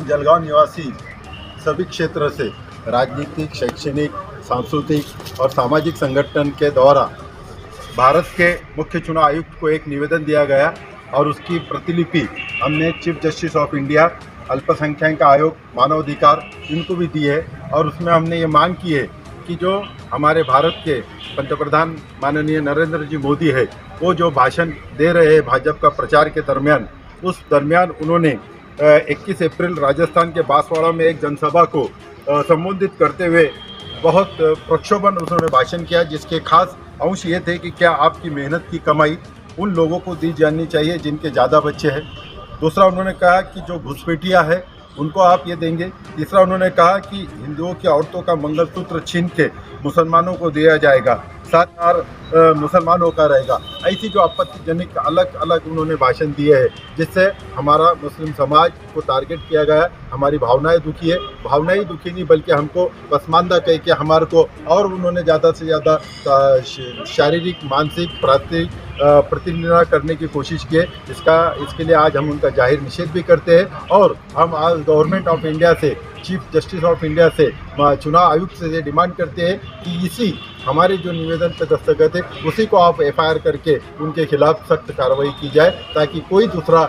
जलगांव निवासी सभी क्षेत्र से राजनीतिक, शैक्षणिक, सांस्कृतिक और सामाजिक संगठन के द्वारा भारत के मुख्य चुनाव आयुक्त को एक निवेदन दिया गया और उसकी प्रतिलिपि हमने चीफ जस्टिस ऑफ इंडिया, अल्पसंख्यक आयोग, मानवाधिकार इनको भी दी है। और उसमें हमने ये मांग की है कि जो हमारे भारत के पंतप्रधान माननीय नरेंद्र जी मोदी है, वो जो भाषण दे रहे हैं भाजपा का प्रचार के दरमियान, उस दरमियान उन्होंने 21 अप्रैल राजस्थान के बांसवाड़ा में एक जनसभा को संबोधित करते हुए बहुत प्रक्षोभन उन्होंने भाषण किया, जिसके खास अंश ये थे कि क्या आपकी मेहनत की कमाई उन लोगों को दी जानी चाहिए जिनके ज़्यादा बच्चे हैं। दूसरा उन्होंने कहा कि जो घुसपैठिया है उनको आप ये देंगे। तीसरा उन्होंने कहा कि हिंदुओं की औरतों का मंगलसूत्र छीन के मुसलमानों को दिया जाएगा, साथ और मुसलमानों का रहेगा। ऐसी जो आपत्तिजनक अलग अलग उन्होंने भाषण दिए हैं, जिससे हमारा मुस्लिम समाज को टारगेट किया गया। हमारी भावनाएं दुखी है, भावनाएं दुखी नहीं बल्कि हमको पसमानदा कह के हमारे को और उन्होंने ज़्यादा से ज़्यादा शारीरिक, मानसिक प्रतिनिधित्व करने की कोशिश की है। इसके लिए आज हम उनका जाहिर निषेध भी करते हैं और हम आज गवर्नमेंट ऑफ इंडिया से, चीफ जस्टिस ऑफ इंडिया से, चुनाव आयुक्त से ये डिमांड करते हैं कि इसी हमारे जो निवेदन पर दस्तखत है उसी को आप एफआईआर करके उनके खिलाफ सख्त कार्रवाई की जाए, ताकि कोई दूसरा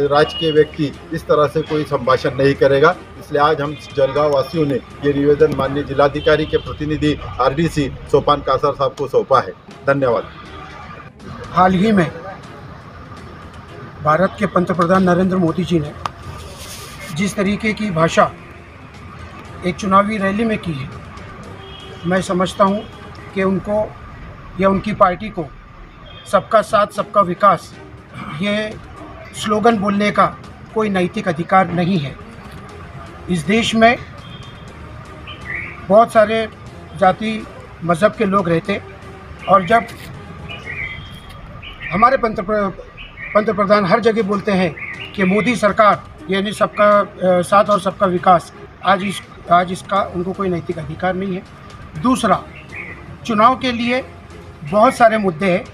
राजकीय व्यक्ति इस तरह से कोई संभाषण नहीं करेगा। इसलिए आज हम जलगांव वासियों ने ये निवेदन माननीय जिलाधिकारी के प्रतिनिधि आरडीसी सोपान कासर साहब को सौंपा है। धन्यवाद। हाल ही में भारत के पंतप्रधान नरेंद्र मोदी जी ने जिस तरीके की भाषा एक चुनावी रैली में की है, मैं समझता हूं कि उनको या उनकी पार्टी को सबका साथ सबका विकास ये स्लोगन बोलने का कोई नैतिक अधिकार नहीं है। इस देश में बहुत सारे जाति मज़हब के लोग रहते और जब हमारे पंतप्रधान हर जगह बोलते हैं कि मोदी सरकार यानी सबका साथ और सबका विकास, आज इसका उनको कोई नैतिक अधिकार नहीं है। दूसरा, चुनाव के लिए बहुत सारे मुद्दे हैं।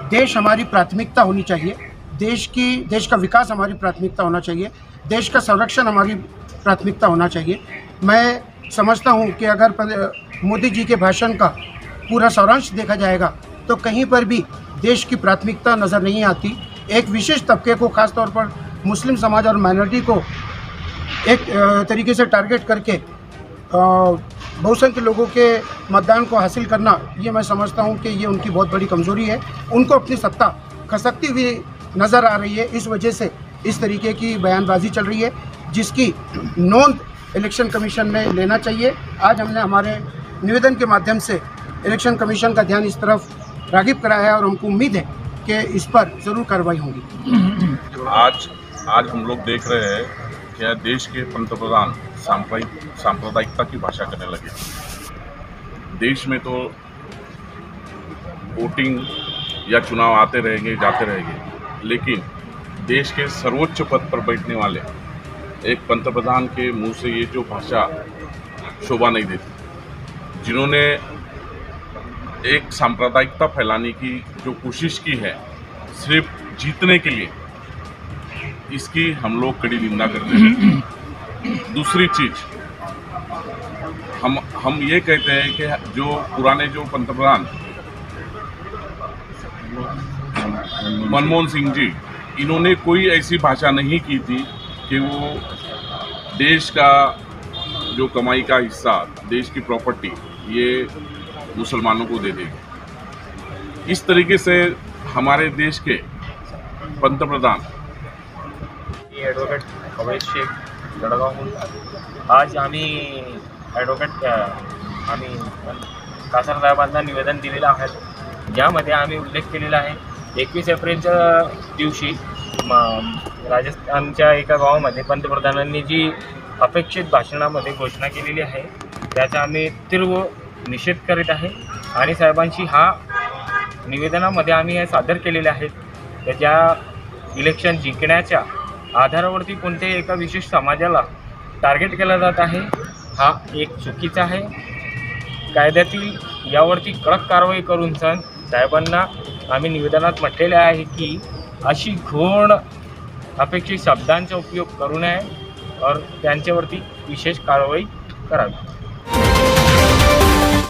देश हमारी प्राथमिकता होनी चाहिए, देश का विकास हमारी प्राथमिकता होना चाहिए, देश का संरक्षण हमारी प्राथमिकता होना चाहिए। मैं समझता हूं कि अगर मोदी जी के भाषण का पूरा सारांश देखा जाएगा तो कहीं पर भी देश की प्राथमिकता नज़र नहीं आती। एक विशेष तबके को, ख़ास तौर पर मुस्लिम समाज और माइनॉरिटी को एक तरीके से टारगेट करके बहुसंख्यक लोगों के मतदान को हासिल करना, ये मैं समझता हूँ कि ये उनकी बहुत बड़ी कमज़ोरी है। उनको अपनी सत्ता खसकती हुई नज़र आ रही है, इस वजह से इस तरीके की बयानबाजी चल रही है, जिसकी नोंद इलेक्शन कमीशन में लेना चाहिए। आज हमने हमारे निवेदन के माध्यम से इलेक्शन कमीशन का ध्यान इस तरफ राग़िब कराया है और हमको उम्मीद है कि इस पर ज़रूर कार्रवाई होगी। आज हम लोग देख रहे हैं कि देश के पंतप्रधान सांप्रदायिकता की भाषा करने लगे। देश में तो वोटिंग या चुनाव आते रहेंगे, जाते रहेंगे, लेकिन देश के सर्वोच्च पद पर बैठने वाले एक पंतप्रधान के मुंह से ये जो भाषा शोभा नहीं देती। जिन्होंने एक सांप्रदायिकता फैलाने की जो कोशिश की है सिर्फ जीतने के लिए, इसकी हम लोग कड़ी निंदा करते हैं। दूसरी चीज, हम ये कहते हैं कि जो पुराने जो पंतप्रधान मनमोहन सिंह जी, इन्होंने कोई ऐसी भाषा नहीं की थी कि वो देश का जो कमाई का हिस्सा, देश की प्रॉपर्टी, ये मुसलमानों को दे देगी। इस तरीके से हमारे देश के पंतप्रधान ॲडव्होकेट अवैध शेख जळगावहून आज आम्ही कासर साहेबांना निवेदन दिलेलं आहे, ज्यामध्ये आम्ही उल्लेख केलेला आहे 21 एप्रिलच्या दिवशी राजस्थानच्या एका गावामध्ये पंतप्रधानांनी जी अपेक्षित भाषणामध्ये घोषणा केलेली आहे त्याचा आम्ही तीव्र निषेध करीत आहे आणि साहेबांशी हा निवेदनामध्ये आम्ही हे सादर केलेले आहेत। त्याच्या इलेक्शन जिंकण्याच्या आधारावरती कोणत्याही एका विशेष समाजाला टार्गेट केला जात आहे, हा एक चुकीचा आहे। कायद्यातील यावरती कडक कारवाई करून साहेबांना आम्ही निवेदनात म्हटलेले आहे की अशी घोण अपेक्षित शब्दांचा उपयोग करू नये और त्यांच्यावरती विशेष कारवाई करावी.